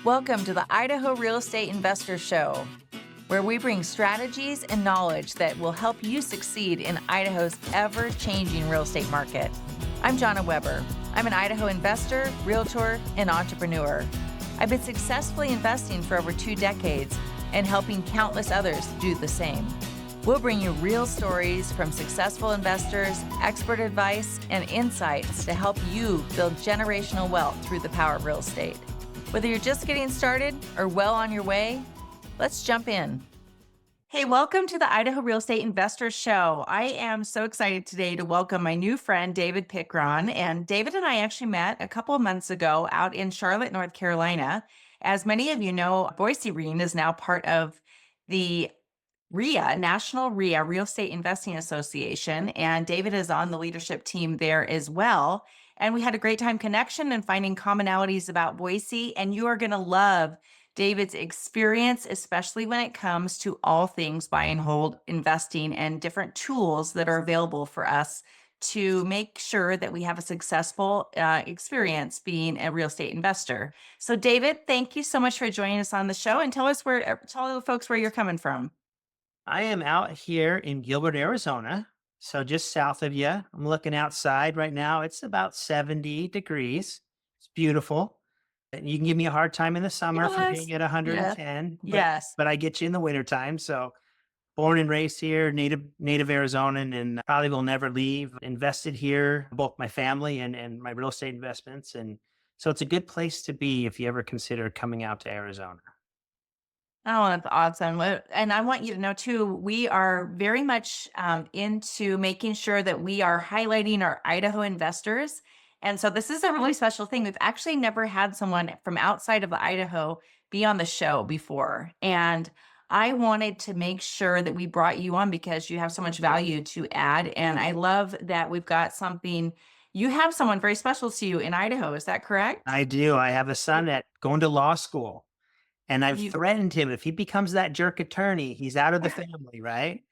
Welcome to the Idaho Real Estate Investor Show, where we bring strategies and knowledge that will help you succeed in Idaho's ever-changing real estate market. I'm Jonna Weber. I'm an Idaho investor, realtor, and entrepreneur. I've been successfully investing for over 2 decades and helping countless others do the same. We'll bring you real stories from successful investors, expert advice, and insights to help you build generational wealth through the power of real estate. Whether you're just getting started or well on your way, let's jump in. Hey, welcome to the Idaho Real Estate Investors Show. I am so excited today to welcome my new friend, David Pickron. And David and I actually met a couple of months ago out in Charlotte, North Carolina. As many of you know, Boise REIA is now part of the REIA, National REIA, Real Estate Investing Association, and David is on the leadership team there as well. And we had a great time connection and finding commonalities about Boise, and you are going to love David's experience, especially when it comes to all things buy and hold investing and different tools that are available for us to make sure that we have a successful experience being a real estate investor. So David, thank you so much for joining us on the show, and tell the folks where you're coming from. I am out here in Gilbert, Arizona. So just south of you. I'm looking outside right now. It's about 70 degrees. It's beautiful. And you can give me a hard time in the summer for Yes. being at Yes. 110, Yes. but I get you in the wintertime. So born and raised here, native Arizonan, and probably will never leave. Invested here, both my family and my real estate investments. And so it's a good place to be if you ever consider coming out to Arizona. Oh, that's awesome. And I want you to know too, we are very much into making sure that we are highlighting our Idaho investors. And so this is a really special thing. We've actually never had someone from outside of Idaho be on the show before. And I wanted to make sure that we brought you on because you have so much value to add. And I love that we've got something, you have someone very special to you in Idaho. Is that correct? I do. I have a son that going to law school. And I've You, threatened him, if he becomes that jerk attorney, he's out of the family, right?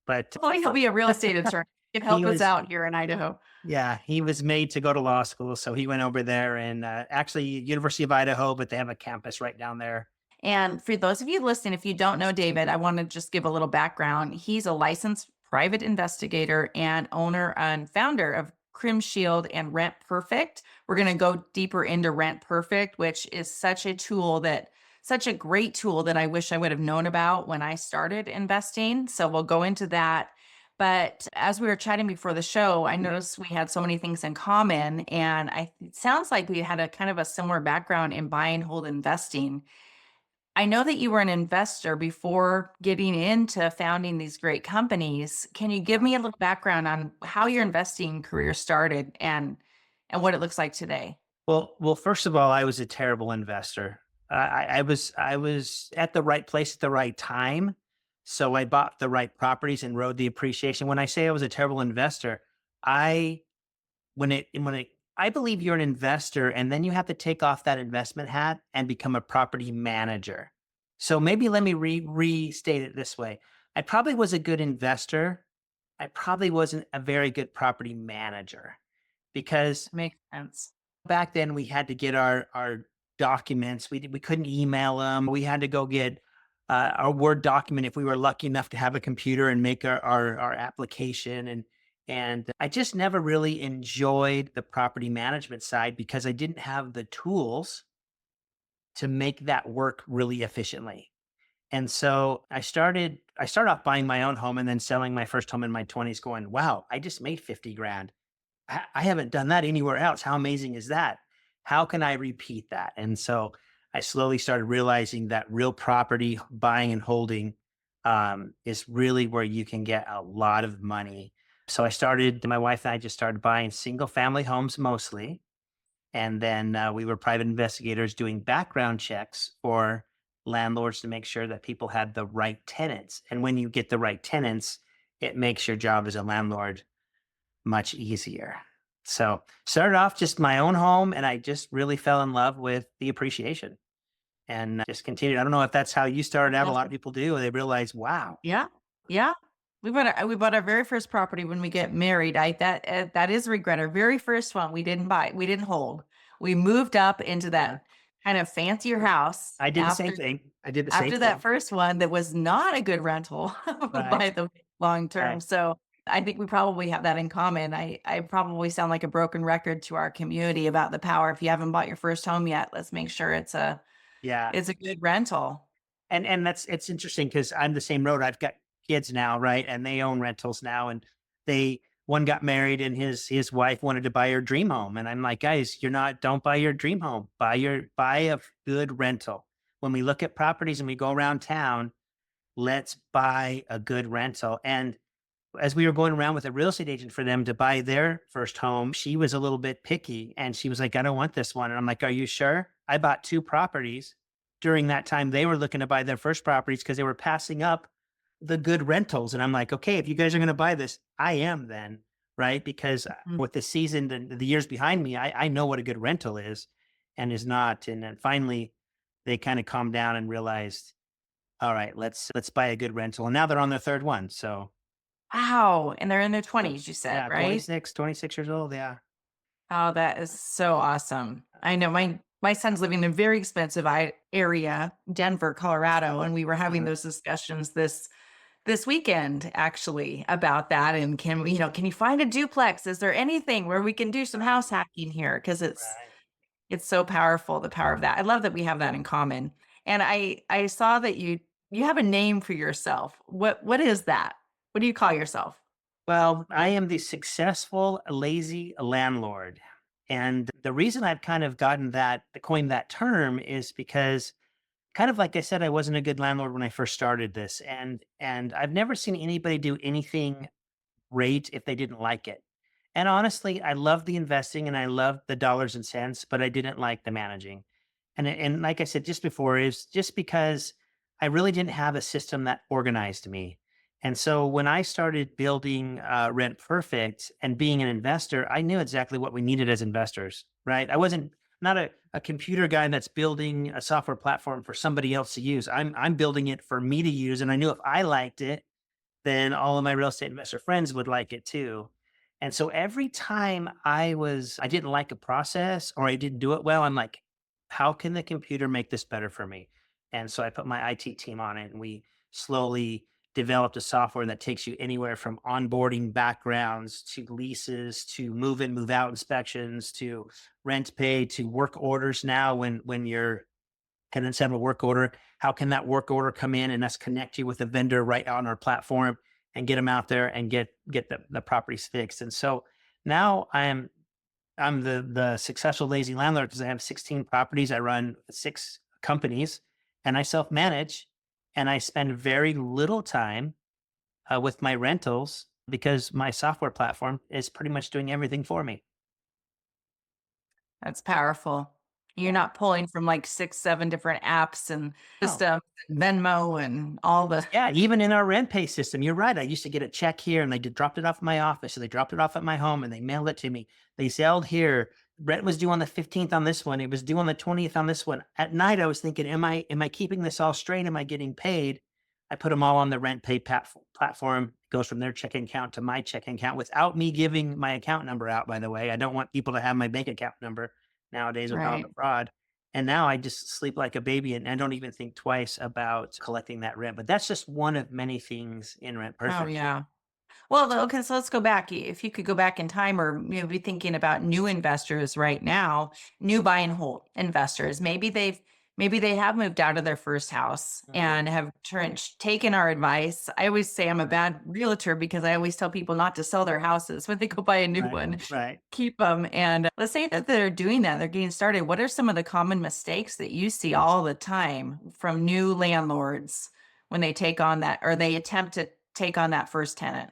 But hopefully he'll be a real estate attorney. It he help us was out here in Idaho. yeah, he was made to go to law school, so he went over there and, actually University of Idaho, but they have a campus right down there. And for those of you listening, if you don't know David, I want to just give a little background. He's a licensed private investigator and owner and founder of Crim Shield and Rent Perfect. We're going to go deeper into Rent Perfect, which is such a great tool that I wish I would have known about when I started investing. So we'll go into that. But as we were chatting before the show, I noticed we had so many things in common. And it sounds like we had a kind of a similar background in buy and hold investing. I know that you were an investor before getting into founding these great companies. Can you give me a little background on how your investing career started and what it looks like today? Well, first of all, I was a terrible investor. I was at the right place at the right time, so I bought the right properties and rode the appreciation. When I say I was a terrible investor, I when it I believe you're an investor and then you have to take off that investment hat and become a property manager. So maybe let me restate it this way. I probably was a good investor. I probably wasn't a very good property manager because Makes sense. back then we had to get our documents. We couldn't email them. We had to go get our Word document if we were lucky enough to have a computer and make our application. And I just never really enjoyed the property management side because I didn't have the tools to make that work really efficiently. And so I started off buying my own home and then selling my first home in my 20s going, wow, I just made 50 grand. I haven't done that anywhere else. How amazing is that? How can I repeat that? And so I slowly started realizing that real property buying and holding is really where you can get a lot of money. So my wife and I just started buying single family homes mostly. And then we were private investigators doing background checks for landlords to make sure that people had the right tenants. And when you get the right tenants, it makes your job as a landlord much easier. So started off just my own home and I just really fell in love with the appreciation and just continued. I don't know if that's how you started out. A lot of people do. They realize, wow. Yeah. Yeah. We bought our very first property when we get married. That is a regret. Our very first one we didn't buy. We didn't hold. We moved up into that kind of fancier house I did the same after thing. I did the same after that thing. first one that was not a good rental Right. by the long term. Right. So I think we probably have that in common. I probably sound like a broken record to our community about the power. If you haven't bought your first home yet, let's make sure Yeah. it's a good rental. And it's interesting because I'm the same road. I've got kids now, right? And they own rentals now. And they one got married and his wife wanted to buy her dream home. And I'm like, guys, don't buy your dream home. Buy a good rental. When we look at properties and we go around town, let's buy a good rental. And as we were going around with a real estate agent for them to buy their first home, she was a little bit picky and she was like, I don't want this one. And I'm like, are you sure? I bought two properties during that time. They were looking to buy their first properties because they were passing up the good rentals. And I'm like, okay, if you guys are going to buy this, I am then, right? Because Mm. with the season, the years behind me, I know what a good rental is and is not. And then finally, they kind of calmed down and realized, all right, let's buy a good rental. And now they're on their third one. So Wow. And they're in their 20s, you said, yeah, right? 26 years old, yeah. Oh, that is so awesome. I know my son's living in a very expensive area, Denver, Colorado, and we were having Mhm. those discussions this weekend actually about that. And can we, can you find a duplex? Is there anything where we can do some house hacking here? Because Right. it's so powerful, the power of that. I love that we have that in common. And I saw that you have a name for yourself. What is that? What do you call yourself? Well, I am the successful lazy landlord. And the reason I've kind of coined that term is because kind of like I said, I wasn't a good landlord when I first started this. And I've never seen anybody do anything great if they didn't like it. And honestly, I love the investing and I love the dollars and cents, but I didn't like the managing. And like I said just before, is just because I really didn't have a system that organized me. And so when I started building Rent Perfect and being an investor, I knew exactly what we needed as investors, right? I wasn't not a computer guy that's building a software platform for somebody else to use. I'm building it for me to use. And I knew if I liked it, then all of my real estate investor friends would like it too. And so every time I didn't like a process or I didn't do it well, I'm like, how can the computer make this better for me? And so I put my IT team on it and we slowly developed a software that takes you anywhere from onboarding backgrounds to leases to move in, move out inspections to rent pay to work orders now when you're tenants have a work order. How can that work order come in and us connect you with a vendor right on our platform and get them out there and get the properties fixed? And so now I'm the successful lazy landlord because I have 16 properties. I run 6 companies and I self manage and I spend very little time with my rentals because my software platform is pretty much doing everything for me. That's powerful. You're Yeah. not pulling from like 6, 7 different apps and Oh, systems, Venmo and all the yeah, even in our rent pay system, you're right. I used to get a check here and dropped it off at my office. So they dropped it off at my home and they mailed it to me. They sailed here. Rent was due on the 15th on this one. It was due on the 20th on this one. At night, I was thinking, am I keeping this all straight? Am I getting paid? I put them all on the rent pay platform. It goes from their checking account to my checking account without me giving my account number out, by the way. I don't want people to have my bank account number nowadays with all the right. fraud. And now I just sleep like a baby and I don't even think twice about collecting that rent. But that's just one of many things in Rent Oh, Perfect. yeah. Well, okay, so let's go back. If you could go back in time or be thinking about new investors right now, new buy and hold investors, maybe they have moved out of their first house Mhm. and have taken our advice. I always say I'm a bad realtor because I always tell people not to sell their houses when they go buy a new Right, one. right. Keep them. And let's say that they're doing that, they're getting started. What are some of the common mistakes that you see all the time from new landlords when they take on that or they attempt to take on that first tenant?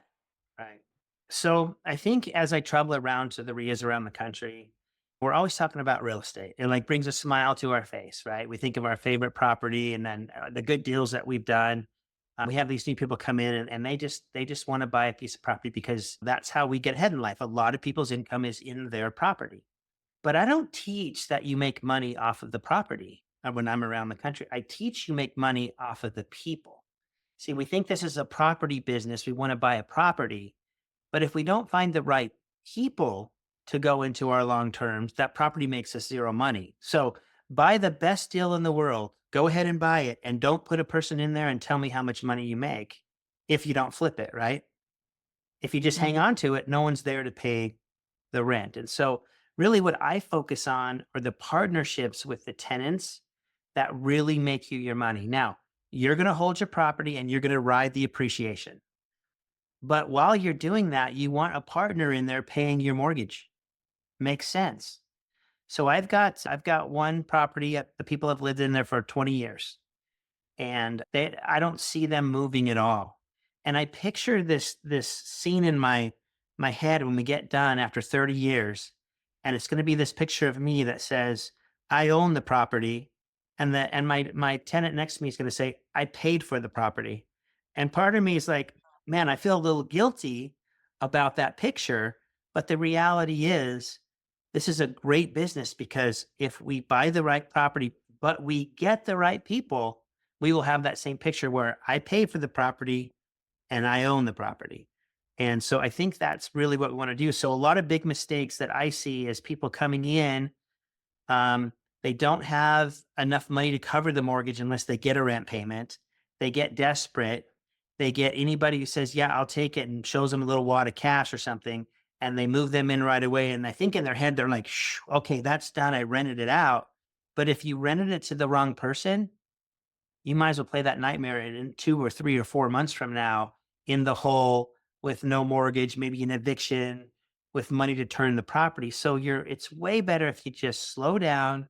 Right. So I think as I travel around to the REIAs around the country, we're always talking about real estate. It like brings a smile to our face, right? We think of our favorite property and then the good deals that we've done. We have these new people come in and they just want to buy a piece of property because that's how we get ahead in life. A lot of people's income is in their property. But I don't teach that you make money off of the property when I'm around the country. I teach you make money off of the people. See, we think this is a property business. We want to buy a property. But if we don't find the right people to go into our long terms, that property makes us zero money. So Buy the best deal in the world. Go ahead and buy it. And don't put a person in there and tell me how much money you make if you don't flip it, right? If you just hang Mhm. on to it, no one's there to pay the rent. And so, really, what I focus on are the partnerships with the tenants that really make you your money. Now, you're going to hold your property and you're going to ride the appreciation. But while you're doing that, you want a partner in there paying your mortgage. Makes sense. So I've got one property. The people have lived in there for 20 years, and I don't see them moving at all. And I picture this scene in my head when we get done after 30 years, and it's going to be this picture of me that says I own the property, and my tenant next to me is going to say I paid for the property. And part of me is like, man, I feel a little guilty about that picture, but the reality is this is a great business because if we buy the right property but we get the right people, we will have that same picture where I pay for the property and I own the property. And so I think that's really what we want to do. So a lot of big mistakes that I see is people coming in, um, they don't have enough money to cover the mortgage unless they get a rent payment. They get desperate. They get anybody who says, "Yeah, I'll take it," and shows them a little wad of cash or something, and they move them in right away. And I think in their head they're like, "Shh, okay, that's done. I rented it out." But if you rented it to the wrong person, you might as well play that nightmare in 2 or 3 or 4 months from now in the hole with no mortgage, maybe an eviction, with money to turn the property. So it's way better if you just slow down,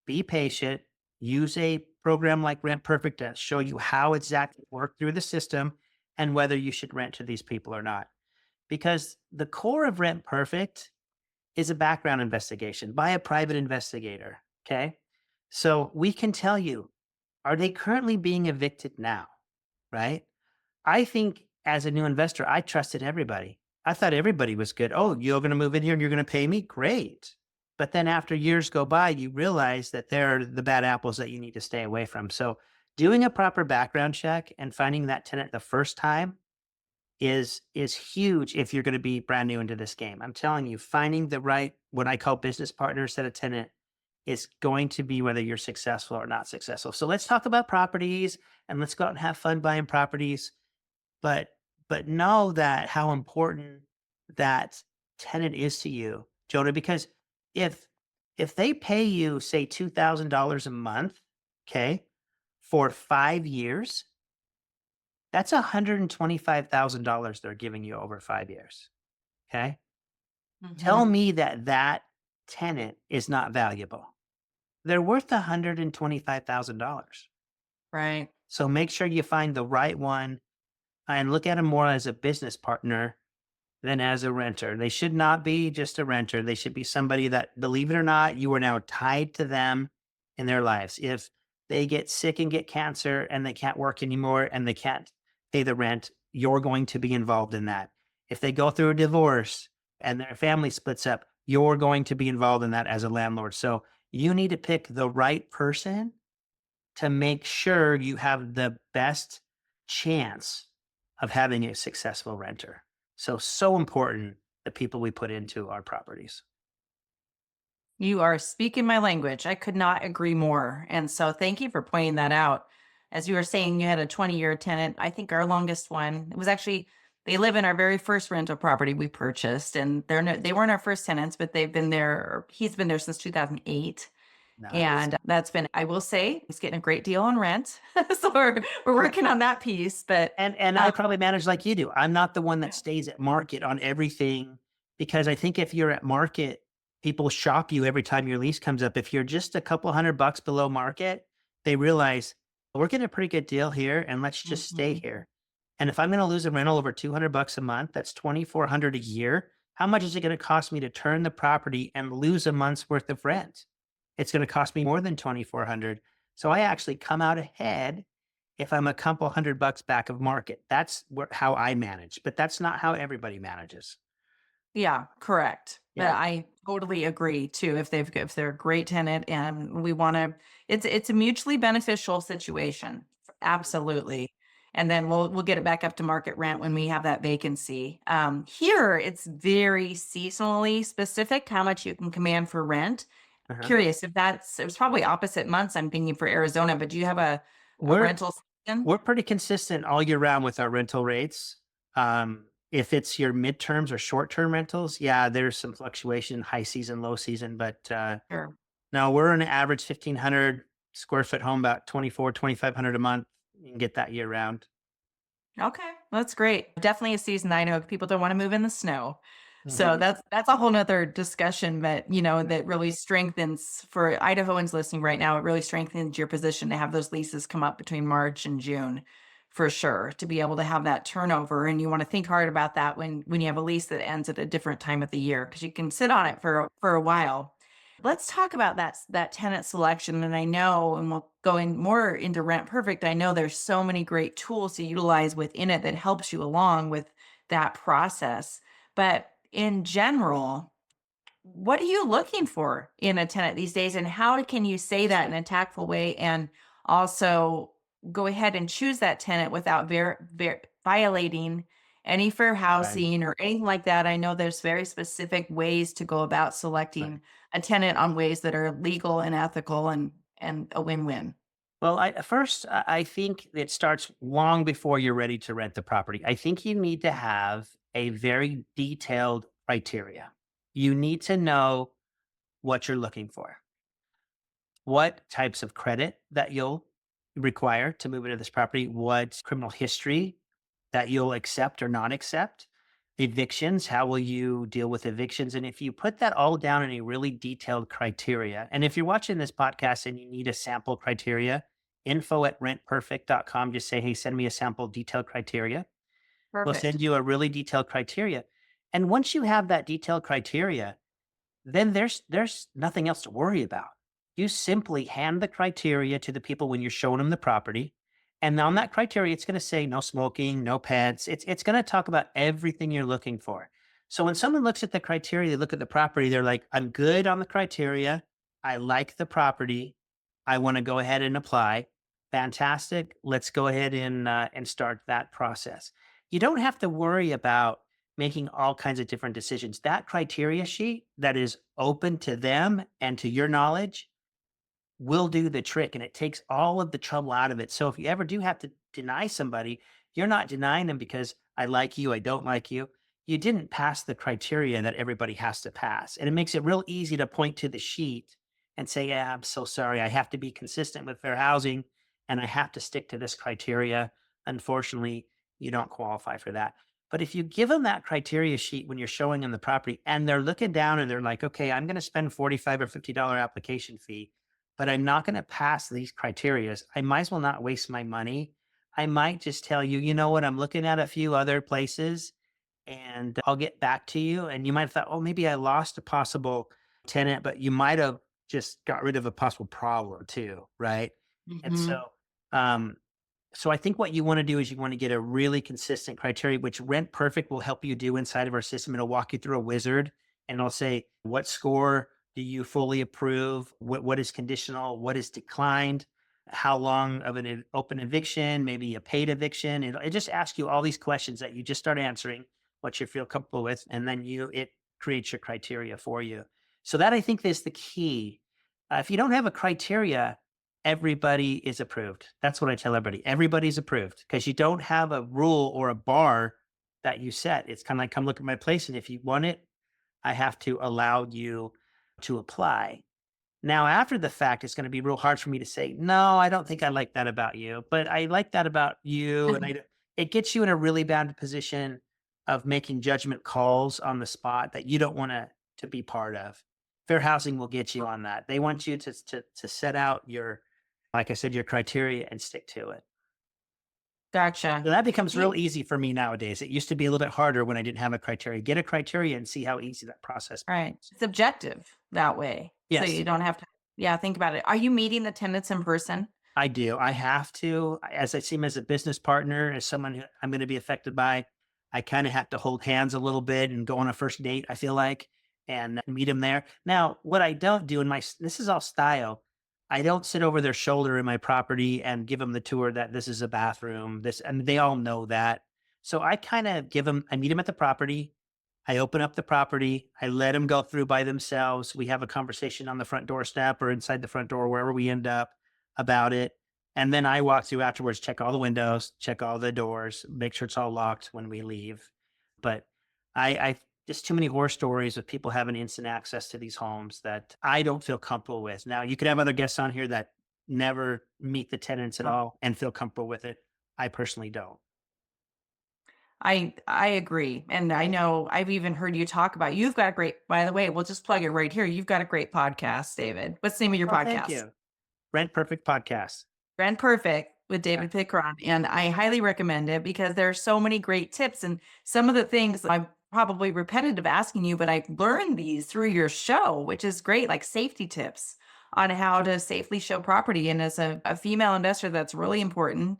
be patient, use a program like Rent Perfect to show you how exactly work through the system and whether you should rent to these people or not. Because the core of Rent Perfect is a background investigation by a private investigator. Okay. So we can tell you, are they currently being evicted now? Right. I think as a new investor, I trusted everybody. I thought everybody was good. Oh, you're going to move in here and you're going to pay me? Great. But then after years go by, you realize that they're the bad apples that you need to stay away from. So doing a proper background check and finding that tenant the first time is huge if you're going to be brand new into this game. I'm telling you, finding the right what I call business partners at a tenant is going to be whether you're successful or not successful. So let's talk about properties and let's go out and have fun buying properties. But know that how important that tenant is to you, Jonah, because if they pay you say $2,000 a month, okay, for 5 years, that's $125,000 they're giving you over 5 years. Okay. Tell Mhm. me that that tenant is not valuable. They're worth $125,000. Right. So make sure you find the right one and look at them more as a business partner than as a renter. They should not be just a renter. They should be somebody that, believe it or not, you are now tied to them in their lives. If they get sick and get cancer and they can't work anymore and they can't pay the rent, you're going to be involved in that. If they go through a divorce and their family splits up, you're going to be involved in that as a landlord. So you need to pick the right person to make sure you have the best chance of having a successful renter. So important the people we put into our properties. You are speaking my language. I could not agree more. And so thank you for pointing that out. As you were saying, you had a 20-year tenant. I think our longest one, it was actually, they live in our very first rental property we purchased. And they weren't our first tenants, but they've been there, he's been there since 2008. Nice. And that's been, I will say, he's getting a great deal on rent. So we're working on that piece. But And I probably manage like you do. I'm not the one that stays at market on everything because I think if you're at market, people shop you every time your lease comes up. If you're just a couple $100 below market, they realize we're getting a pretty good deal here and let's just stay Mhm. here. And if I'm going to lose a rental over $200 a month, that's 2,400 a year. How much is it going to cost me to turn the property and lose a month's worth of rent? It's going to cost me more than 2,400. So I actually come out ahead if I'm a couple $100 back of market. That's how I manage, but that's not how everybody manages. Yeah, correct. But Yeah. I totally agree too. If they're a great tenant and we want to, it's a mutually beneficial situation. Absolutely. And then we'll get it back up to market rent when we have that vacancy. Here it's very seasonally specific how much you can command for rent. Uh-huh. Curious if it was probably opposite months I'm thinking for Arizona, but do you have a We're rental season? we're pretty consistent all year round with our rental rates. If it's your midterms or short-term rentals, yeah, there's some fluctuation, high season, low season, but Sure. no, we're an average 1,500 square foot home, about 2,500 a month. You can get that year round. Okay, that's great. Definitely a season I know people don't want to move in the snow. So Mhm. that's a whole nother discussion, but that really strengthens for Idahoans listening right now, it really strengthens your position to have those leases come up between March and June for sure, to be able to have that turnover. And you want to think hard about that when you have a lease that ends at a different time of the year, because you can sit on it for a while. Let's talk about that tenant selection. And I know, and we'll go in more into Rent Perfect. I know there's so many great tools to utilize within it that helps you along with that process. But in general, what are you looking for in a tenant these days? And how can you say that in a tactful way and also go ahead and choose that tenant without violating any fair Right. housing or anything like that? I know there's very specific ways to go about Right. selecting a tenant on ways that are legal and ethical and a win-win. Well, I think it starts long before you're ready to rent the property. I think you need to have a very detailed criteria. You need to know what you're looking for, what types of credit that you'll require to move into this property, what criminal history that you'll accept or not accept, evictions, how will you deal with evictions? And if you put that all down in a really detailed criteria, and if you're watching this podcast and you need a sample criteria, info@rentperfect.com, just say, hey, send me a sample detailed criteria. We'll send Perfect. you a really detailed criteria. And once you have that detailed criteria, then there's nothing else to worry about. You simply hand the criteria to the people when you're showing them the property. And on that criteria, it's going to say no smoking, no pets. It's going to talk about everything you're looking for. So when someone looks at the criteria, they look at the property, they're like, I'm good on the criteria. I like the property. I want to go ahead and apply. Fantastic. Let's go ahead and start that process. You don't have to worry about making all kinds of different decisions. That criteria sheet that is open to them and to your knowledge will do the trick, and it takes all of the trouble out of it. So if you ever do have to deny somebody, you're not denying them because I like you, I don't like you. You didn't pass the criteria that everybody has to pass. And it makes it real easy to point to the sheet and say, yeah, I'm so sorry. I have to be consistent with fair housing and I have to stick to this criteria. Unfortunately, you don't qualify for that. But if you give them that criteria sheet when you're showing them the property and they're looking down and they're like, okay, I'm going to spend $45 or $50 application fee, but I'm not going to pass these criterias. I might as well not waste my money. I might just tell you, you know what, I'm looking at a few other places and I'll get back to you. And you might have thought, oh, maybe I lost a possible tenant, but you might have just got rid of a possible problem too, right? And Hmm. um, so I think what you want to do is you want to get a really consistent criteria, which Rent Perfect will help you do inside of our system. It'll walk you through a wizard and it'll say, what score do you fully approve? What is conditional? What is declined? How long of an open eviction? Maybe a paid eviction? It just asks you all these questions that you just start answering, what you feel comfortable with, and then it creates your criteria for you. So that I think is the key. If you don't have a criteria, everybody is approved. That's what I tell everybody. Everybody's approved because you don't have a rule or a bar that you set. It's kind of like, come look at my place. And if you want it, I have to allow you to apply. Now, after the fact, it's going to be real hard for me to say, no, I don't think I like that about you, but I like that about you. And it gets you in a really bad position of making judgment calls on the spot that you don't want to be part of. Fair housing will get you on that. They want you to set out your, like I said, your criteria and stick to it. Gotcha. So that becomes You- real easy for me nowadays. It used to be a little bit harder when I didn't have a criteria. Get a criteria and see how easy that process Right. becomes. It's objective that way. So Yes. you don't have to, yeah, think about it. Are you meeting the tenants in person? I do. I have to, as I see him as a business partner, as someone who I'm going to be affected by. I kind of have to hold hands a little bit and go on a first date, I feel like, and meet him there. Now, what I don't do in this is all style. I don't sit over their shoulder in my property and give them the tour that this is a bathroom, and they all know that. So I kind of I meet them at the property. I open up the property. I let them go through by themselves. We have a conversation on the front doorstep or inside the front door, wherever we end up, about it. And then I walk through afterwards, check all the windows, check all the doors, make sure it's all locked when we leave. But I just too many horror stories of people having instant access to these homes that I don't feel comfortable with. Now, you could have other guests on here that never meet the tenants at all and feel comfortable with it. I personally don't. I agree. And I know I've even heard you talk about you've got a great, by the way, we'll just plug it right here. You've got a great podcast, David. What's the name of your Oh, thank podcast? you. Rent Perfect Podcast. Brand Perfect with David Pickron. And I highly recommend it because there are so many great tips. And some of the things I'm probably repetitive asking you, but I learned these through your show, which is great, like safety tips on how to safely show property. And as a female investor, that's really important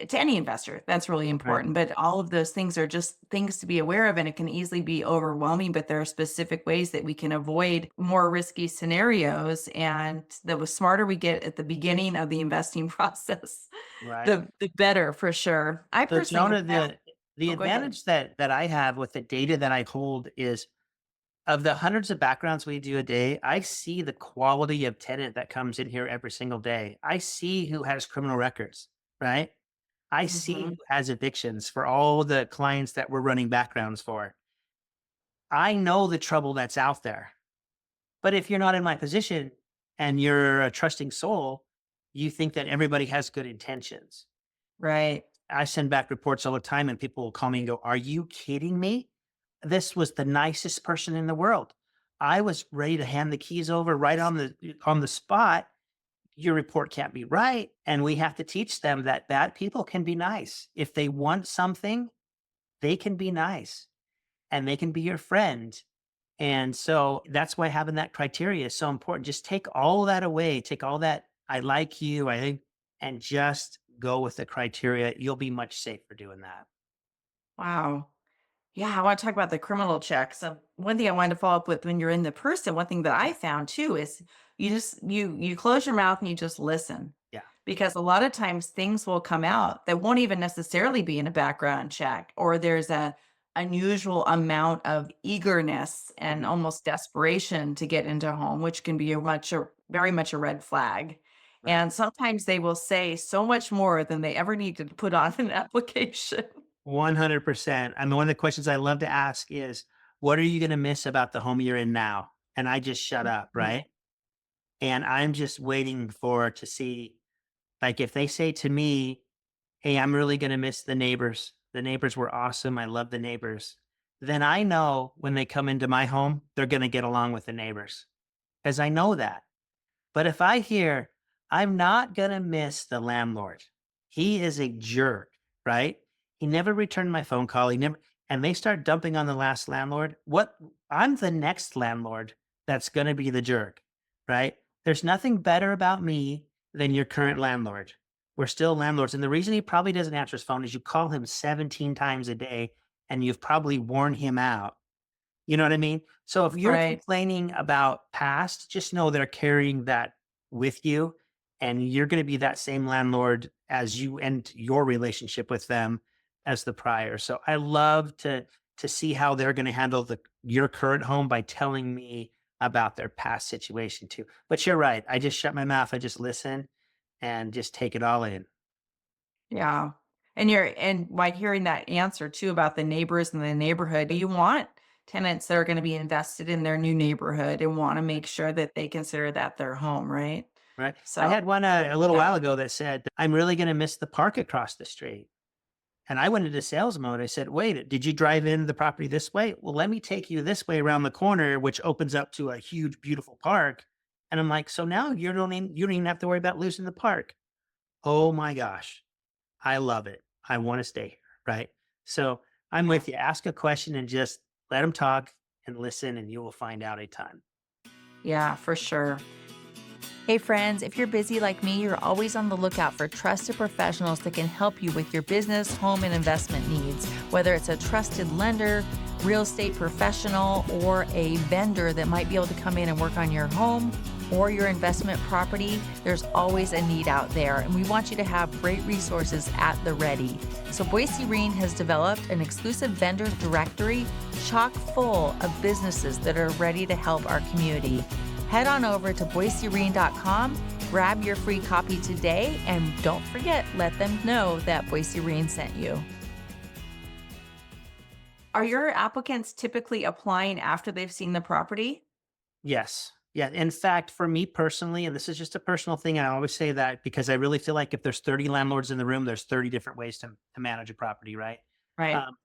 to any investor. That's really Right. important. But all of those things are just things to be aware of. And it can easily be overwhelming, but there are specific ways that we can avoid more risky scenarios. And the smarter we get at the beginning of the investing process, Right. the better for sure. I So personally have Jonah, found, the oh, go ahead. advantage that I have with the data that I hold is of the hundreds of backgrounds we do a day, I see the quality of tenant that comes in here every single day. I see who has criminal records, right? I see who Mhm. has evictions for all the clients that we're running backgrounds for. I know the trouble that's out there. But if you're not in my position and you're a trusting soul, you think that everybody has good intentions. Right. I send back reports all the time and people will call me and go, "Are you kidding me? This was the nicest person in the world. I was ready to hand the keys over right on the spot. Your report can't be right." And we have to teach them that bad people can be nice. If they want something, they can be nice and they can be your friend. And so that's why having that criteria is so important. Just take all that away, take all that I like you, I think, and just go with the criteria. You'll be much safer doing that. Wow. Yeah, I want to talk about the criminal checks. One thing I wanted to follow up with when you're in the person, one thing that I found too is you close your mouth and you just listen Yeah. because a lot of times things will come out that won't even necessarily be in a background check, or there's a unusual amount of eagerness and Mhm. almost desperation to get into a home, which can be very much a red flag. Right. And sometimes they will say so much more than they ever needed to put on an application. 100%. I mean, one of the questions I love to ask is, what are you going to miss about the home you're in now? And I just shut up, right? And I'm just waiting for to see, like, if they say to me, "Hey, I'm really going to miss the neighbors. The neighbors were awesome. I love the neighbors." Then I know when they come into my home, they're going to get along with the neighbors because I know that. But if I hear, "I'm not going to miss the landlord. He is a jerk," right? He never returned my phone call. He never, and they start dumping on the last landlord. What? I'm the next landlord that's going to be the jerk, right? There's nothing better about me than your current landlord. We're still landlords. And the reason he probably doesn't answer his phone is you call him 17 times a day and you've probably worn him out. You know what I mean? So if you're Right. complaining about past, just know they're carrying that with you and you're going to be that same landlord as you end your relationship with them as the prior. So I love to see how they're going to handle the your current home by telling me about their past situation too. But you're right. I just shut my mouth. I just listen and just take it all in. Yeah. And by hearing that answer too about the neighbors and the neighborhood, you want tenants that are going to be invested in their new neighborhood and want to make sure that they consider that their home, right? Right. I So, had one a little yeah. while ago that said, "I'm really going to miss the park across the street." And I went into sales mode. I said, "Wait, did you drive in the property this way? Well, let me take you this way around the corner, which opens up to a huge, beautiful park." And I'm like, "So now you don't even have to worry about losing the park." Oh my gosh. I love it. I want to stay here. Right. So I'm Yeah. with you. Ask a question and just let them talk and listen, and you will find out a ton. Yeah, for sure. Hey friends, if you're busy like me, you're always on the lookout for trusted professionals that can help you with your business, home, and investment needs. Whether it's a trusted lender, real estate professional, or a vendor that might be able to come in and work on your home, or your investment property, there's always a need out there, and we want you to have great resources at the ready. So Boise REIN has developed an exclusive vendor directory chock full of businesses that are ready to help our community. Head on over to boiserein.com, grab your free copy today, and don't forget, let them know that Boise REIN sent you. Are your applicants typically applying after they've seen the property? Yes. Yeah. In fact, for me personally, and this is just a personal thing, I always say that because I really feel like if there's 30 landlords in the room, there's 30 different ways to manage a property, right? Right. Um,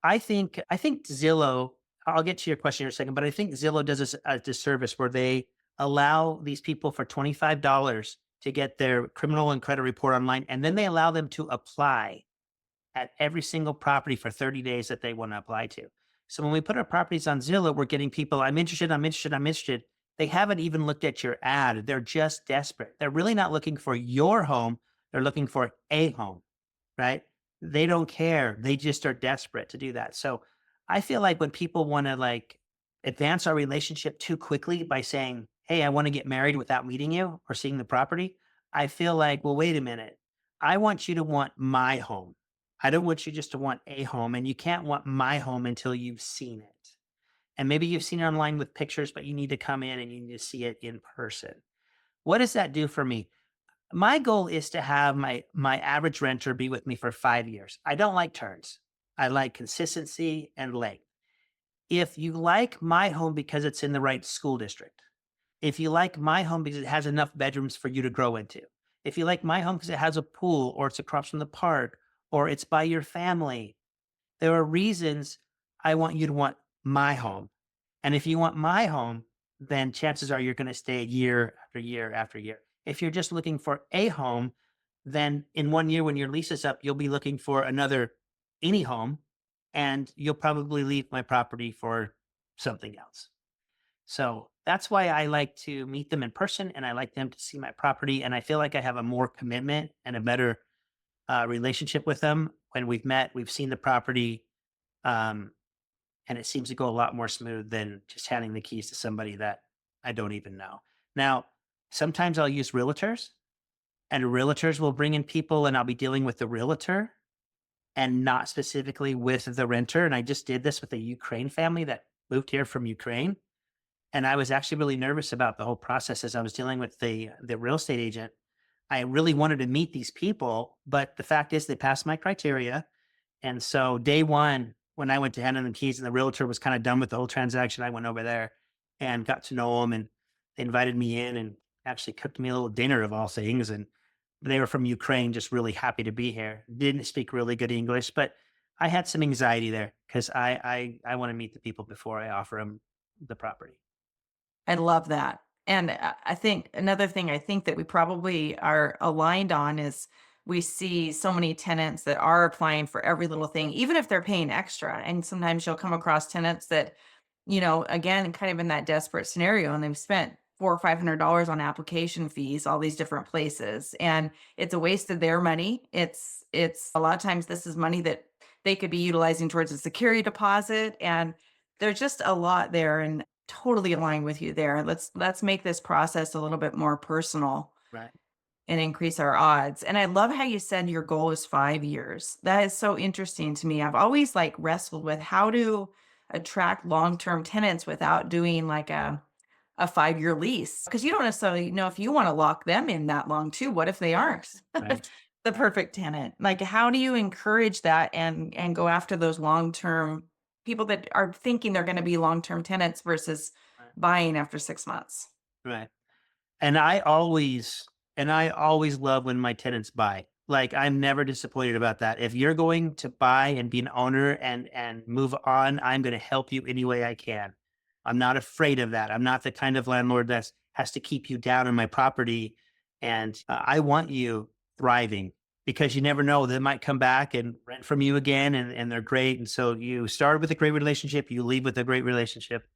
I think Zillow, I'll get to your question in a second, but I think Zillow does us a disservice where they allow these people for $25 to get their criminal and credit report online, and then they allow them to apply at every single property for 30 days that they want to apply to. So when we put our properties on Zillow, we're getting people, I'm interested, I'm interested, I'm interested. They haven't even looked at your ad. They're just desperate. They're really not looking for your home. They're looking for a home, right? They don't care. They just are desperate to do that. So I feel like when people want to like advance our relationship too quickly by saying, hey, I want to get married without meeting you or seeing the property, I feel like, well, wait a minute. I want you to want my home. I don't want you just to want a home, and you can't want my home until you've seen it. And maybe you've seen it online with pictures, but you need to come in and you need to see it in person. What does that do for me? My goal is to have my average renter be with me for 5 years. I don't like turns. I like consistency and length. If you like my home because it's in the right school district, if you like my home because it has enough bedrooms for you to grow into, if you like my home because it has a pool or it's across from the park or it's by your family, there are reasons I want you to want my home. And if you want my home, then chances are you're going to stay year after year after year. If you're just looking for a home, then in 1 year when your lease is up, you'll be looking for another any home, and you'll probably leave my property for something else. So that's why I like to meet them in person and I like them to see my property. And I feel like I have a more commitment and a better relationship with them when we've met, we've seen the property, um, and it seems to go a lot more smooth than just handing the keys to somebody that I don't even know. Now, sometimes I'll use realtors, and realtors will bring in people, and I'll be dealing with the realtor and not specifically with the renter. And I just did this with a Ukraine family that moved here from Ukraine. And I was actually really nervous about the whole process as I was dealing with the real estate agent. I really wanted to meet these people, but the fact is they passed my criteria. And so day one, when I went to hand them the keys and the realtor was kind of done with the whole transaction, I went over there and got to know them, and they invited me in and actually cooked me a little dinner of all things. And they were from Ukraine, just really happy to be here. Didn't speak really good English, but I had some anxiety there because I want to meet the people before I offer them the property. I love that. And I think another thing I think that we probably are aligned on is we see so many tenants that are applying for every little thing, even if they're paying extra. And sometimes you'll come across tenants that, again, kind of in that desperate scenario, and they've spent $400 or $500 on application fees, all these different places, and it's a waste of their money. It's a lot of times this is money that they could be utilizing towards a security deposit, and there's just a lot there. And totally align with you there. Let's make this process a little bit more personal Right. and increase our odds. And I love how you said your goal is 5 years. That is so interesting to me. I've always like wrestled with how to attract long-term tenants without doing like a 5-year lease, because you don't necessarily know if you want to lock them in that long too. What if they aren't Right. the perfect tenant? Like, how do you encourage that and go after those long-term people that are thinking they're going to be long-term tenants versus Right. buying after 6 months? Right. And I always love when my tenants buy. Like I'm never disappointed about that. If you're going to buy and be an owner and move on, I'm going to help you any way I can. I'm not afraid of that. I'm not the kind of landlord that has to keep you down on my property. And I want you thriving because you never know, they might come back and rent from you again, and they're great. And so you started with a great relationship, you leave with a great relationship.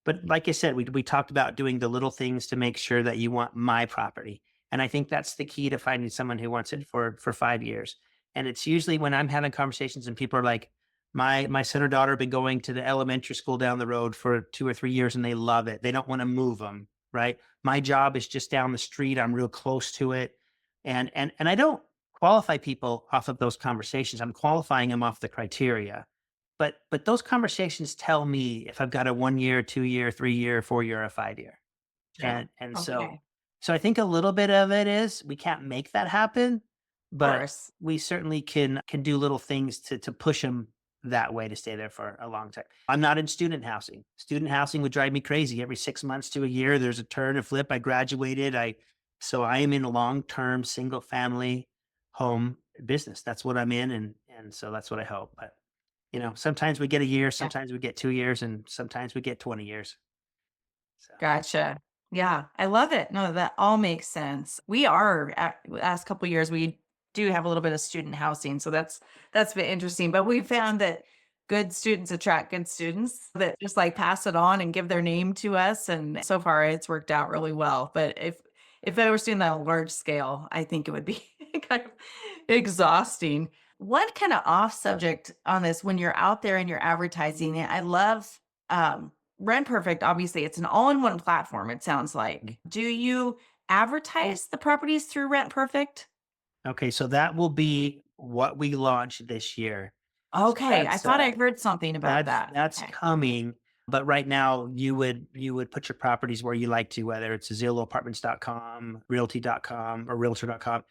But like I said, we talked about doing the little things to make sure that you want my property. And I think that's the key to finding someone who wants it for 5 years. And it's usually when I'm having conversations and people are like, my son or daughter have been going to the elementary school down the road for 2 or 3 years and they love it. They don't want to move them. right? My job is just down the street. I'm real close to it. And I don't qualify people off of those conversations. I'm qualifying them off the criteria. But those conversations tell me if I've got a 1 year, 2 year, 3 year, 4 year, or 5 year. Sure. And Okay. so I think a little bit of it is we can't make that happen, Of but course. we certainly can do little things to push them that way to stay there for a long time. I'm not in student housing. Student housing would drive me crazy. Every 6 months to a year, there's a turn, a flip. I graduated. So I am in a long-term single family home business. That's what I'm in, and so that's what I hope. But sometimes we get a year, Yeah. sometimes we get 2 years, and sometimes we get 20 years. So Gotcha. Yeah, I love it. No, that all makes sense. We are at last couple of years, we do have a little bit of student housing, so that's been interesting. But we found that good students attract good students that just like pass it on and give their name to us. And so far, it's worked out really well. But if I was doing that on a large scale, I think it would be kind of exhausting. One kind of off subject on this, when you're out there and you're advertising, I love Rent Perfect, obviously, it's an all-in-one platform, it sounds like. Do you advertise the properties through Rent Perfect? okay, so that will be what we launch this year. So Okay, I thought I heard something about that. that's Okay. coming. But right now you would put your properties where you like to, whether it's ZillowApartments.com, Realty.com, or Realtor.com.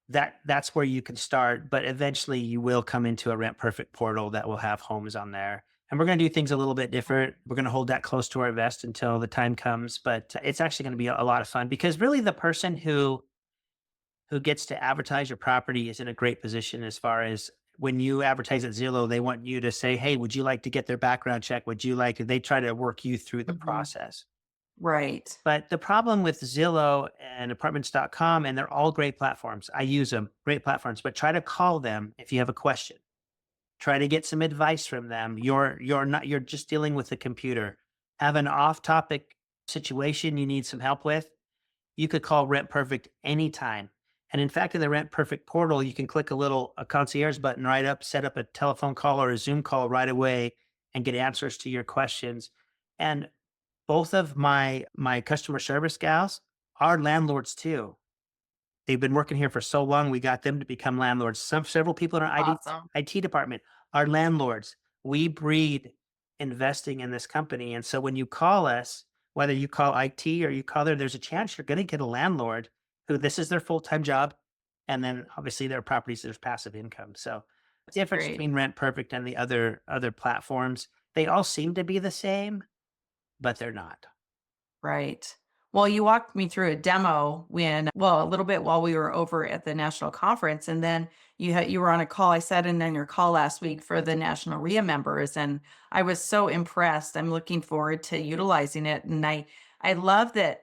That's where you can start. But eventually you will come into a Rent Perfect portal that will have homes on there. And we're going to do things a little bit different. We're going to hold that close to our vest until the time comes. But it's actually going to be a lot of fun, because really the person who gets to advertise your property is in a great position. As far as when you advertise at Zillow, they want you to say, "Hey, would you like to get their background check? Would you like?" They try to work you through the Mhm. process. Right. But the problem with Zillow and apartments.com, and they're all great platforms. I use them, great platforms, but try to call them if you have a question. Try to get some advice from them. You're just dealing with the computer. Have an off-topic situation you need some help with, you could call Rent Perfect anytime. And in fact, in the Rent Perfect portal, you can click a concierge button right up, set up a telephone call or a Zoom call right away and get answers to your questions. And both of my customer service gals are landlords too. They've been working here for so long, we got them to become landlords. Several people in our Awesome. IT department are landlords. We breed investing in this company. And so when you call us, whether you call IT or you call there's a chance you're going to get a landlord who this is their full-time job. And then obviously their properties, there's passive income. So the That's difference great. between Rent Perfect and the other platforms, they all seem to be the same, but they're not. Right. Well, you walked me through a demo a little bit while we were over at the national conference, and then you were on a call. I sat in on your call last week for the national REIA members, and I was so impressed. I'm looking forward to utilizing it, and I love that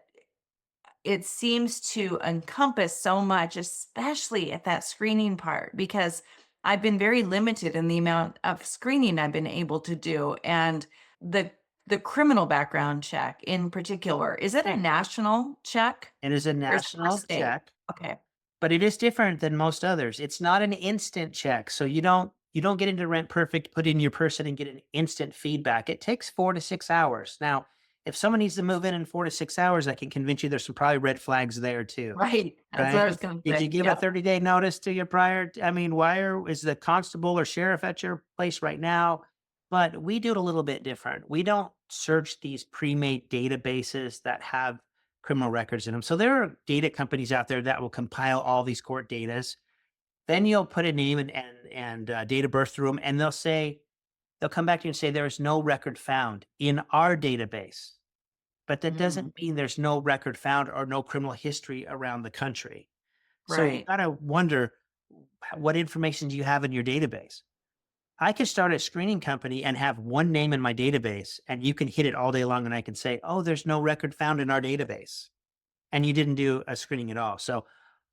it seems to encompass so much, especially at that screening part, because I've been very limited in the amount of screening I've been able to do. And the the criminal background check in particular, is it a national check It is a or is it per national state? check. Okay. But it is different than most others. It's not an instant check. So you don't get into Rent Perfect, put in your person and get an instant feedback. It takes 4 to 6 hours. Now, if someone needs to move in 4 to 6 hours, I can convince you there's some probably red flags there too, Right. That's what I right? was gonna Did you say. give a Yep. 30-day notice to your prior? I mean, is the constable or sheriff at your place right now? But we do it a little bit different. We don't search these pre-made databases that have criminal records in them. So there are data companies out there that will compile all these court datas. Then you'll put a name and date of birth through them, and they'll come back to you and say there is no record found in our database. But that Mm, doesn't mean there's no record found or no criminal history around the country. So you right. got to wonder, what information do you have in your database? I could start a screening company and have one name in my database, and you can hit it all day long, and I can say, "Oh, there's no record found in our database." And you didn't do a screening at all. So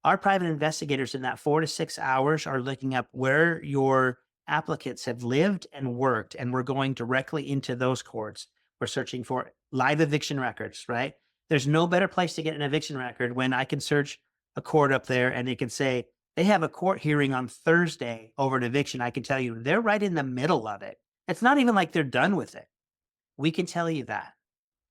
our private investigators in that 4 to 6 hours are looking up where your applicants have lived and worked, and we're going directly into those courts. We're searching for live eviction records, right? There's no better place to get an eviction record when I can search a court up there and it can say they have a court hearing on Thursday over an eviction. I can tell you they're right in the middle of it. It's not even like they're done with it. We can tell you that.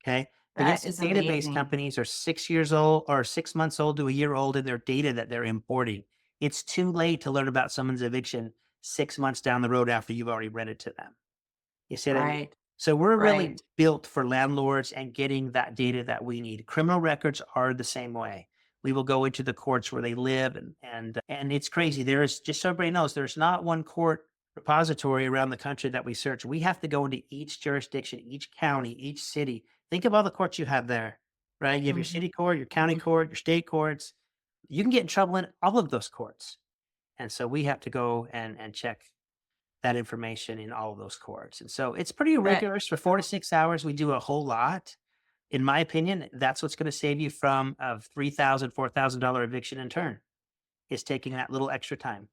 Okay. Because That the is database amazing. companies are 6 years old or 6 months old to a year old in their data that they're importing. It's too late to learn about someone's eviction 6 months down the road after you've already rented to them. You see what I mean? Right. So we're really Right. built for landlords and getting that data that we need. Criminal records are the same way. We will go into the courts where they live, and it's crazy. There is, just so everybody knows, there's not one court repository around the country that we search. We have to go into each jurisdiction, each county, each city. Think of all the courts you have there, right? You have your Mhm. city court, your county court, your state courts. You can get in trouble in all of those courts. And so we have to go and check that information in all of those courts. And so it's pretty Right. rigorous. For 4 to 6 hours. We do a whole lot. In my opinion, that's what's going to save you from a $3,000, $4,000 eviction in turn, is taking that little extra time.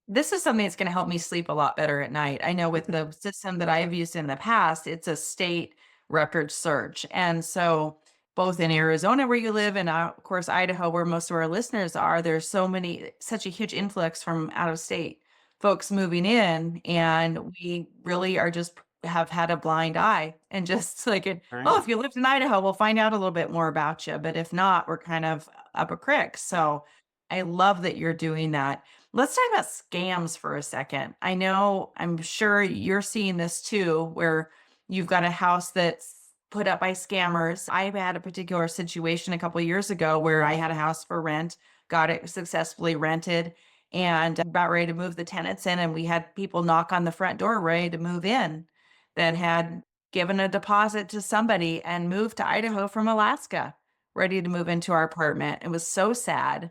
This is something that's gonna help me sleep a lot better at night. I know with the system that I've used in the past, it's a state record search. And so both in Arizona where you live and of course Idaho where most of our listeners are, there's such a huge influx from out of state folks moving in. And we really are just have had a blind eye and just like, Right? oh, if you lived in Idaho, we'll find out a little bit more about you. But if not, we're kind of up a creek. So I love that you're doing that. Let's talk about scams for a second. I know, I'm sure you're seeing this too, where you've got a house that's put up by scammers. I had a particular situation a couple of years ago where I had a house for rent, got it successfully rented, and about ready to move the tenants in. And we had people knock on the front door ready to move in that had given a deposit to somebody and moved to Idaho from Alaska, ready to move into our apartment. It was so sad.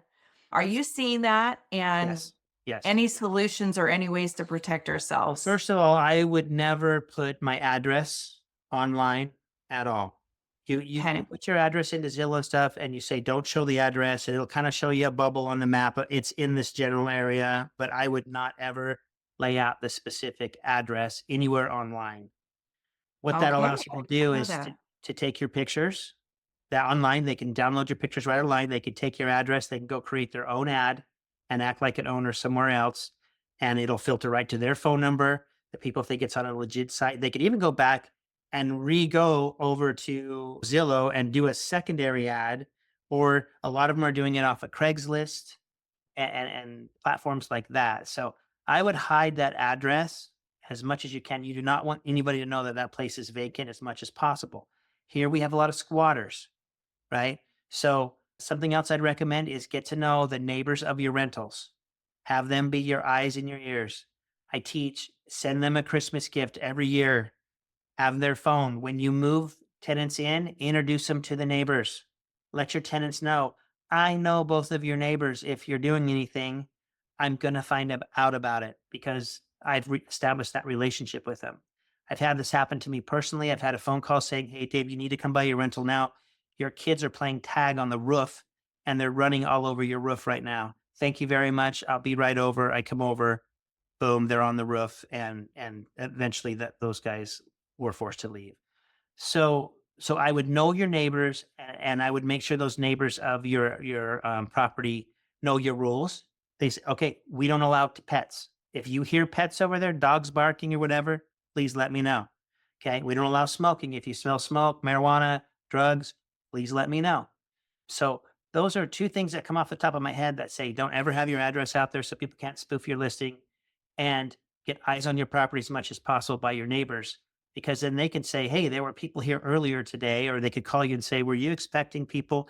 Are you seeing that? And Yes. Yes. any solutions or any ways to protect Well, ourselves? first of all, I would never put my address online at all. You Okay. put your address into Zillow stuff and you say, don't show the address, and it'll kind of show you a bubble on the map. It's in this general area, but I would not ever lay out the specific address anywhere online. What that Okay. I allows people to didn't do know is to, that. to take your pictures that online. They can download your pictures right online. They can take your address. They can go create their own ad and act like an owner somewhere else. And it'll filter right to their phone number. The people think it's on a legit site. They could even go back and re-go over to Zillow and do a secondary ad. Or a lot of them are doing it off of Craigslist and platforms like that. So I would hide that address as much as you can. You do not want anybody to know that that place is vacant as much as possible. Here we have a lot of squatters, right? So something else I'd recommend is get to know the neighbors of your rentals. Have them be your eyes and your ears. I teach, send them a Christmas gift every year. Have their phone. When you move tenants in, introduce them to the neighbors. Let your tenants know, I know both of your neighbors. If you're doing anything, I'm going to find out about it because I've established that relationship with them. I've had this happen to me personally. I've had a phone call saying, hey, Dave, you need to come by your rental now. Your kids are playing tag on the roof and they're running all over your roof right now. Thank you very much. I'll be right over. I come over, boom, they're on the roof, and eventually those guys were forced to leave. So I would know your neighbors, and I would make sure those neighbors of your property know your rules. They say, okay, we don't allow pets. If you hear pets over there, dogs barking or whatever, please let me know. Okay, we don't allow smoking. If you smell smoke, marijuana, drugs, please let me know. So those are two things that come off the top of my head that say don't ever have your address out there so people can't spoof your listing, and get eyes on your property as much as possible by your neighbors, because then they can say, hey, there were people here earlier today, or they could call you and say, were you expecting people?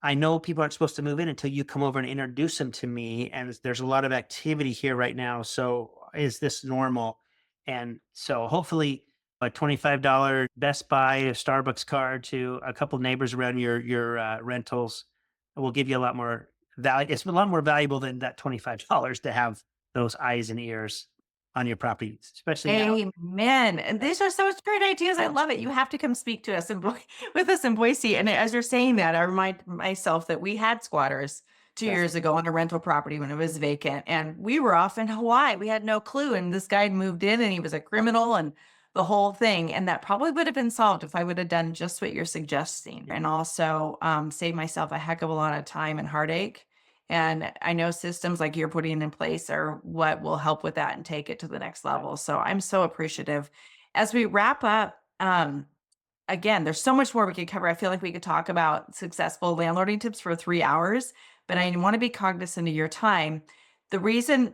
I know people aren't supposed to move in until you come over and introduce them to me, and there's a lot of activity here right now, so is this normal? And so hopefully a $25 Best Buy, a Starbucks card to a couple neighbors around your rentals will give you a lot more value. It's a lot more valuable than that $25 to have those eyes and ears on your property, especially now. Amen. And these are such great ideas. I love it. You have to come speak to us with us in Boise. And as you're saying that, I remind myself that we had squatters two Yes. years ago on a rental property when it was vacant. And we were off in Hawaii. We had no clue. And this guy had moved in and he was a criminal and the whole thing. And that probably would have been solved if I would have done just what you're suggesting and also saved myself a heck of a lot of time and heartache. And I know systems like you're putting in place are what will help with that and take it to the next level. So I'm so appreciative. As we wrap up, again, there's so much more we could cover. I feel like we could talk about successful landlording tips for 3 hours, but I want to be cognizant of your time. The reason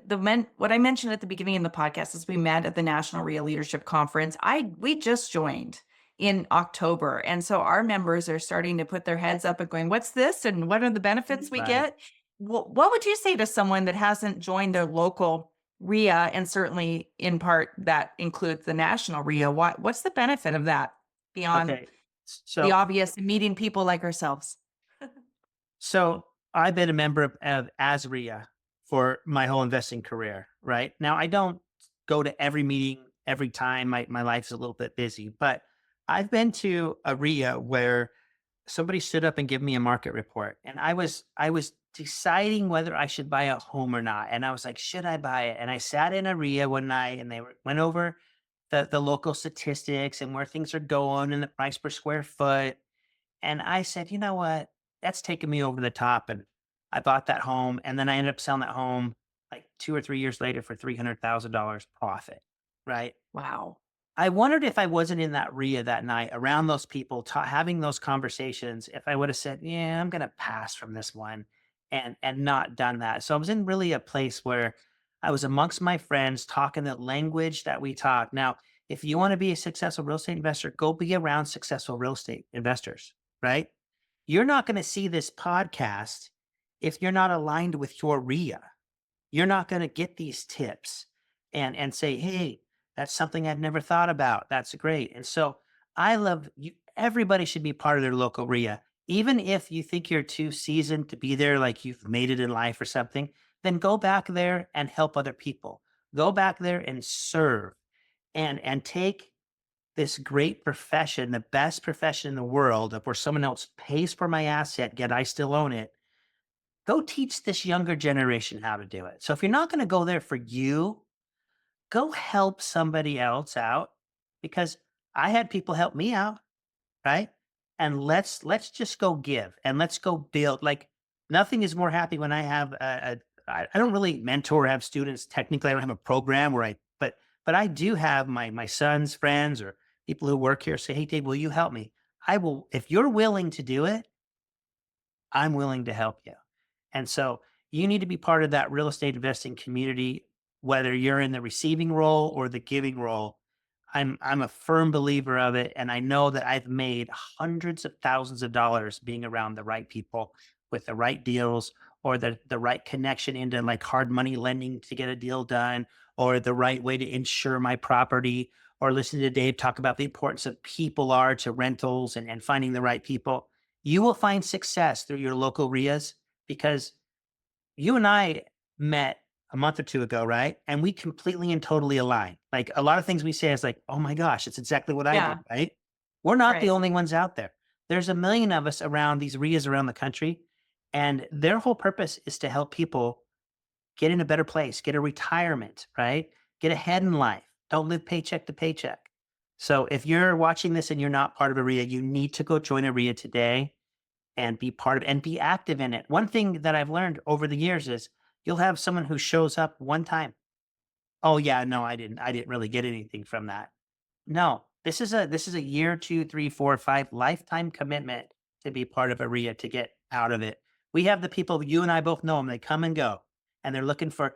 what I mentioned at the beginning of the podcast is we met at the National REIA Leadership Conference. We just joined in October. And so our members are starting to put their heads up and going, what's this? And what are the benefits we Right. get? What would you say to someone that hasn't joined their local REIA, and certainly in part that includes the national REIA? What's the benefit of that beyond Okay. the So, obvious meeting people like ourselves? so I've been a member of ASREA for my whole investing career, right? Now, I don't go to every meeting every time. My life's a little bit busy, but I've been to a REIA where somebody stood up and gave me a market report, and I was deciding whether I should buy a home or not. And I was like, should I buy it? And I sat in a REIA one night, and went over the local statistics and where things are going and the price per square foot. And I said, you know what? That's taking me over the top. And I bought that home. And then I ended up selling that home like 2 or 3 years later for $300,000 profit. Right. Wow. I wondered if I wasn't in that RIA that night around those people, having those conversations, if I would have said, yeah, I'm going to pass from this one, and not done that. So I was in really a place where I was amongst my friends talking the language that we talk. Now, if you want to be a successful real estate investor, go be around successful real estate investors, right? You're not going to see this podcast if you're not aligned with your RIA. You're not going to get these tips and say, hey, that's something I've never thought about. That's great. And so I love you. Everybody should be part of their local RIA. Even if you think you're too seasoned to be there, like you've made it in life or something, then go back there and help other people. Go back there and serve, and take this great profession, the best profession in the world, of where someone else pays for my asset, yet I still own it. Go teach this younger generation how to do it. So if you're not going to go there for you, go help somebody else out, because I had people help me out, right? And let's just go give, and let's go build. Like, nothing is more happy when I have I don't really mentor or have students. Technically, I don't have a program where but I do have my son's friends or people who work here say, "Hey, Dave, will you help me?" I will. If you're willing to do it, I'm willing to help you. And so you need to be part of that real estate investing community, whether you're in the receiving role or the giving role. I'm a firm believer of it. And I know that I've made hundreds of thousands of dollars being around the right people with the right deals, or the right connection into like hard money lending to get a deal done, or the right way to insure my property, or listen to Dave talk about the importance of people are to rentals, and finding the right people. You will find success through your local RIAs, because you and I met a month or two ago, right? And we completely and totally align. Like, a lot of things we say is like, oh my gosh, it's exactly what I do, Yeah. right? We're not the Right. only ones out there. There's a million of us around these RIAs around the country, and their whole purpose is to help people get in a better place, get a retirement, right? Get ahead in life. Don't live paycheck to paycheck. So if you're watching this and you're not part of a RIA, you need to go join a RIA today and be part of, and be active in it. One thing that I've learned over the years is you'll have someone who shows up one time. Oh yeah, no, I didn't really get anything from that. No, this is a year, 2, 3, 4, 5 lifetime commitment to be part of a RIA, to get out of it. We have the people, you and I both know them. They come and go, and they're looking for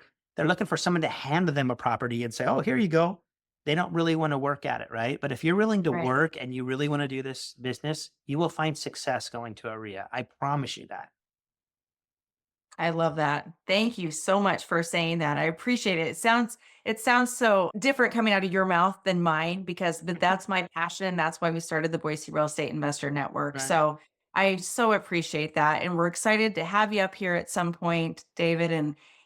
someone to hand them a property and say, "Oh, here you go." They don't really want to work at it, right? But if you're willing to Right. work and you really want to do this business, you will find success going to a RIA. I promise you that. I love that. Thank you so much for saying that. I appreciate it. It sounds so different coming out of your mouth than mine, because that's my passion. That's why we started the Boise Real Estate Investor Network. Right. So I so appreciate that. And we're excited to have you up here at some point, David.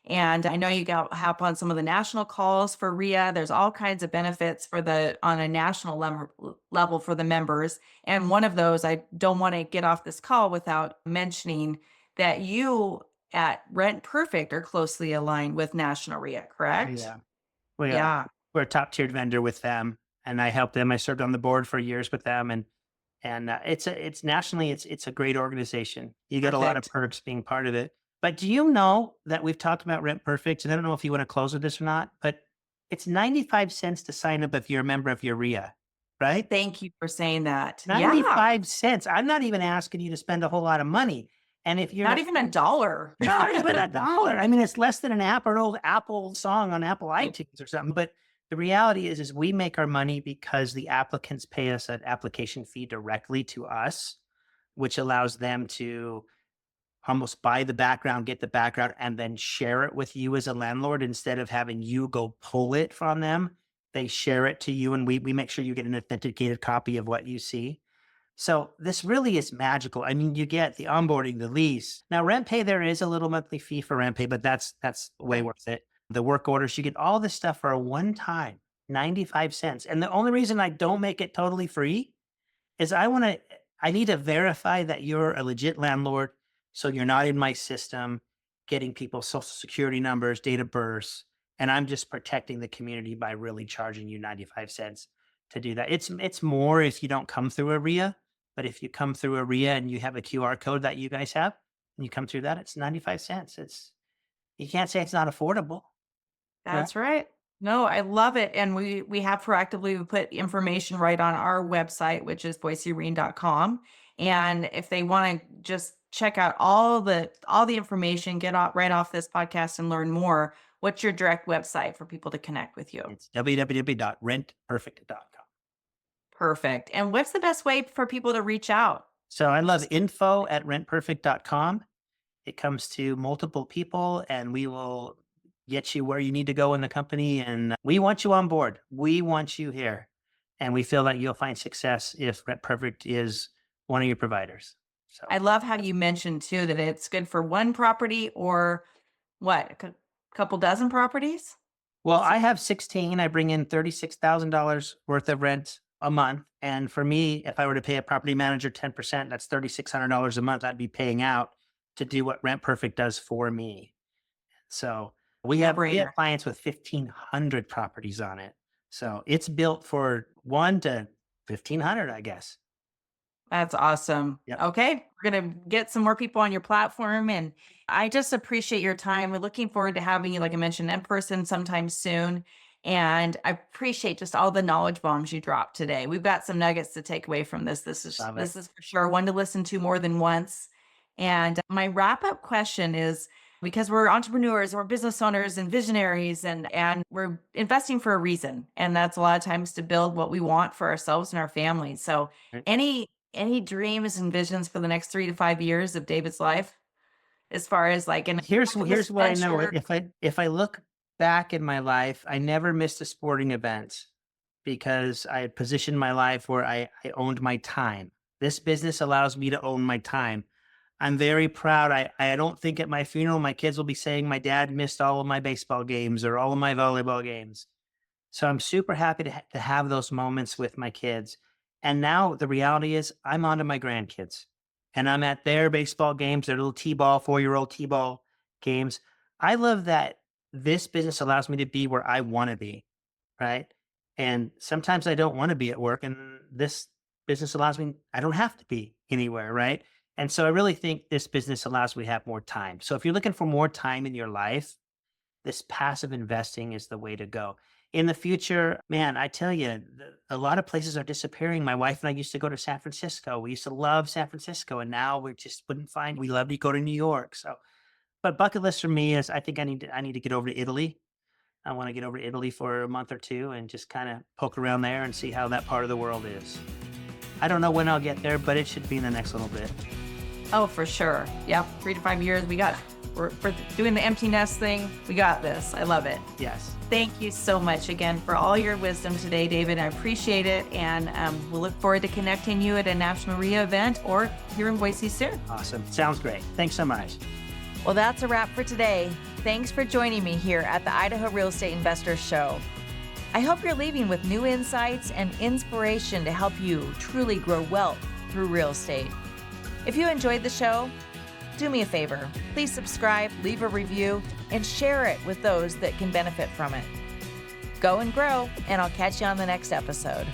And I know you got hop on some of the national calls for RIA. There's all kinds of benefits for the on a national level for the members. And one of those, I don't want to get off this call without mentioning that you at Rent Perfect are closely aligned with National REIA, correct? Yeah. We are. Yeah, We're a top tiered vendor with them, and I helped them. I served on the board for years with them, and it's nationally, it's a great organization. You get a lot of perfect. perks being part of it. But do you know that we've talked about Rent Perfect, and I don't know if you want to close with this or not, but it's 95 cents to sign up if you're a member of your RIA. right? Thank you for saying that. Yeah. 95 cents. I'm not even asking you to spend a whole lot of money. And if you're Not even a dollar. not even a dollar. I mean, it's less than an old Apple song on Apple iTunes or something. But the reality is we make our money because the applicants pay us an application fee directly to us, which allows them to almost buy the background, get the background, and then share it with you as a landlord instead of having you go pull it from them. They share it to you, and we make sure you get an authenticated copy of what you see. So this really is magical. I mean, you get the onboarding, the lease. Now, rent pay, there is a little monthly fee for rent pay, but that's way worth it. The work orders, you get all this stuff for a one time, 95 cents. And the only reason I don't make it totally free is I need to verify that you're a legit landlord. So you're not in my system getting people's social security numbers, date of births. And I'm just protecting the community by really charging you 95 cents to do that. It's more if you don't come through a REIA, but if you come through a REIA and you have a QR code that you guys have, and you come through that, it's 95 cents. You can't say it's not affordable. That's right. No, I love it. And we have proactively put information right on our website, which is boisemarine.com. And if they want to just check out all the information, get right off this podcast and learn more, what's your direct website for people to connect with you? It's www.rentperfect.com. Perfect. And what's the best way for people to reach out? So I love info@rentperfect.com. It comes to multiple people and we will get you where you need to go in the company. And we want you on board. We want you here. And we feel that you'll find success if Rent Perfect is one of your providers. So I love how you mentioned too that it's good for one property or what, a couple dozen properties? well, I have 16. I bring in $36,000 worth of rent a month. And for me, if I were to pay a property manager 10%, that's $3,600 a month I'd be paying out to do what Rent Perfect does for me. So we have No-brainer. clients with 1,500 properties on it. So it's built for 1 to 1,500, I guess. That's awesome. Yep. Okay. We're going to get some more people on your platform. And I just appreciate your time. We're looking forward to having you, like I mentioned, in person sometime soon. And I appreciate just all the knowledge bombs you dropped today. We've got some nuggets to take away from this. This is for sure one to listen to more than once. And my wrap up question is, because we're entrepreneurs, we're business owners and visionaries, and we're investing for a reason. And that's a lot of times to build what we want for ourselves and our families. So Right. any dreams and visions for the next 3 to 5 years of David's life, as far as like an Here's what I know. venture? If I look back in my life, I never missed a sporting event because I had positioned my life where I owned my time. This business allows me to own my time. I'm very proud. I don't think at my funeral my kids will be saying my dad missed all of my baseball games or all of my volleyball games. So I'm super happy to have those moments with my kids. And now the reality is I'm on to my grandkids and I'm at their baseball games, their little T-ball, 4-year-old T-ball games. I love that this business allows me to be where I want to be, right? And sometimes I don't want to be at work, and this business allows me, I don't have to be anywhere, right? And so I really think this business allows me to have more time. So if you're looking for more time in your life, this passive investing is the way to go. In the future, man, I tell you, a lot of places are disappearing. My wife and I used to go to San Francisco. We used to love San Francisco, and now we just wouldn't find. We love to go to New York. So, but bucket list for me is I think I need to get over to Italy. I want to get over to Italy for a month or two and just kind of poke around there and see how that part of the world is. I don't know when I'll get there, but it should be in the next little bit. Oh, for sure. Yep. 3 to 5 years. We're doing the empty nest thing. We got this. I love it. Yes. Thank you so much again for all your wisdom today, David. I appreciate it. And we'll look forward to connecting you at a National REIA event or here in Boise soon. Awesome. Sounds great. Thanks so much. Well, that's a wrap for today. Thanks for joining me here at the Idaho Real Estate Investors Show. I hope you're leaving with new insights and inspiration to help you truly grow wealth through real estate. If you enjoyed the show, do me a favor. Please subscribe, leave a review, and share it with those that can benefit from it. Go and grow, and I'll catch you on the next episode.